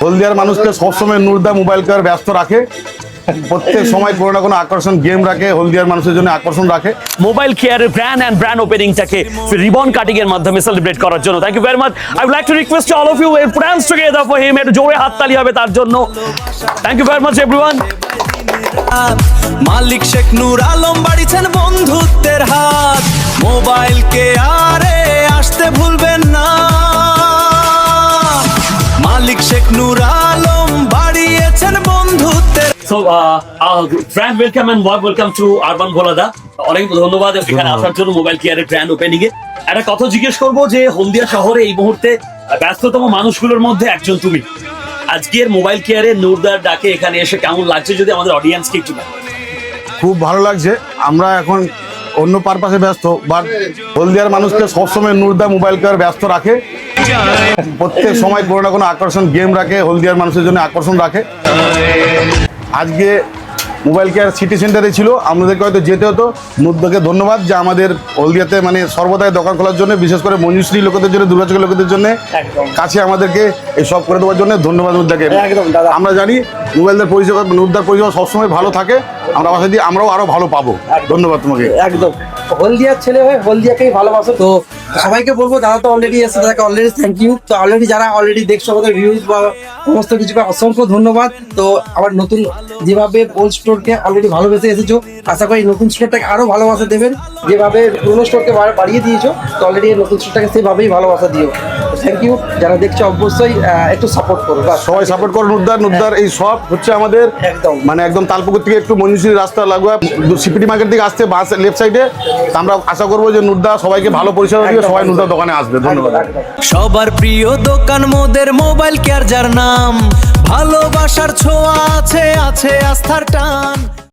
হলদিয়ার মানুষকে সবসময় নুরদা mobile care ব্যস্ত রাখে। প্রত্যেক সময় কোনো না কোনো আকর্ষণ গেম রাখে, হলদিয়ার মানুষের জন্য আকর্ষণ রাখে। মোবাইল কেয়ারের ব্র্যান্ড ওপেনিংটাকে রিবন কাটিং এর মাধ্যমে সেলিব্রেট করার জন্য thank you very much. I would like to request all of you put hands together for him. একটু জোরে হাততালি হবে তার জন্য। Thank you very much everyone. Malik Sheikh Noor Alam বাড়িছেন বন্ধুত্বের হাত, মোবাইল কেয়ারে আসতে ভুলবেন না। মালিক শেখ নূর আলম বাড়িয়েছেন বন্ধুত্বের। So friend welcome and welcome to urban ভোলাদা। অনেক ধন্যবাদ এখানে আসার জন্য মোবাইল কেয়ারের ব্র্যান্ড ওপেনিং এ। একটা কথা জিজ্ঞেস করবো যে হলদিয়া শহরে এই মুহূর্তে ব্যস্ততম মানুষগুলোর মধ্যে একজন তুমি। আজকের মোবাইল কেয়ারের নূরদার ডাকে এখানে এসে কেমন লাগছে যদি আমাদের অডিয়েন্সকে একটু বলো। খুব ভালো লাগছে। আমরা এখন অন্য পারপাসে ব্যস্ত, বাট হলদিয়ার মানুষকে সবসময় নুরদা মোবাইল কেয়ার ব্যস্ত রাখে। প্রত্যেক সময় কোনো না কোনো আকর্ষণ গেম রাখে, হলদিয়ার মানুষের জন্য আকর্ষণ রাখে। আজকে মোবাইল কেয়ার সিটি সেন্টারে ছিল, আমাদেরকে হয়তো যেতে হতো। নুরদাকে ধন্যবাদ যে আমাদের হলদিয়াতে মানে সর্বদাই দোকান খোলার জন্য, বিশেষ করে মঞ্জুশ্রী লোকেদের জন্য, দুর্গাচকের লোকেদের জন্য কাছে আমাদেরকে এই সব করে দেওয়ার জন্য ধন্যবাদ নুরদাকে। আমরা জানি মোবাইলদের পরিষেবা, নুরদার পরিষেবা সবসময় ভালো থাকে। আমরা আশা দিই আমরাও আরও ভালো পাবো। ধন্যবাদ তোমাকে। একদম হলদিয়ার ছেলে হয়ে হলদিয়াকেই ভালোবাসো। তো সবাইকে বলবো, দাদা তো অলরেডি এসে, তাদেরকে অলরেডি থ্যাংক ইউ। তো অলরেডি যারা অলরেডি দেখছো আমাদের রিভিউজ বা সমস্ত কিছু, অসংখ্য ধন্যবাদ। তো আবার নতুন যেভাবে ওল্ড স্টোরকে অলরেডি ভালোবেসে এসেছো, আশা করি নতুন স্টোরটাকে আরো ভালোবাসা দেবেন। যেভাবে পুরোনো স্টোরকে বাড়িয়ে দিয়েছো, তো অলরেডি নতুন স্টোরটাকে সেভাবেই ভালোবাসা দিও। Thank you. যারা দেখছো অবশ্যই একটু সাপোর্ট করো, সবাই সাপোর্ট করো। নুরদার এই সব হচ্ছে আমাদের একদম মানে একদম তালপুকুর থেকে একটু মঞ্জুশ্রী রাস্তা লাগবে, সিপিটি মার্কেট থেকে আসতে বাস লেফট সাইডে। আমরা আশা করবো যে নুরদা সবাইকে ভালো পরিষেবা দিয়ে সবাই নুরদার দোকানে আসবে। ধন্যবাদ। সবার প্রিয় দোকান মোদের মোবাইল কেয়ার, যার নাম ভালোবাসার ছোঁয়া আছে, আছে আস্থার টান।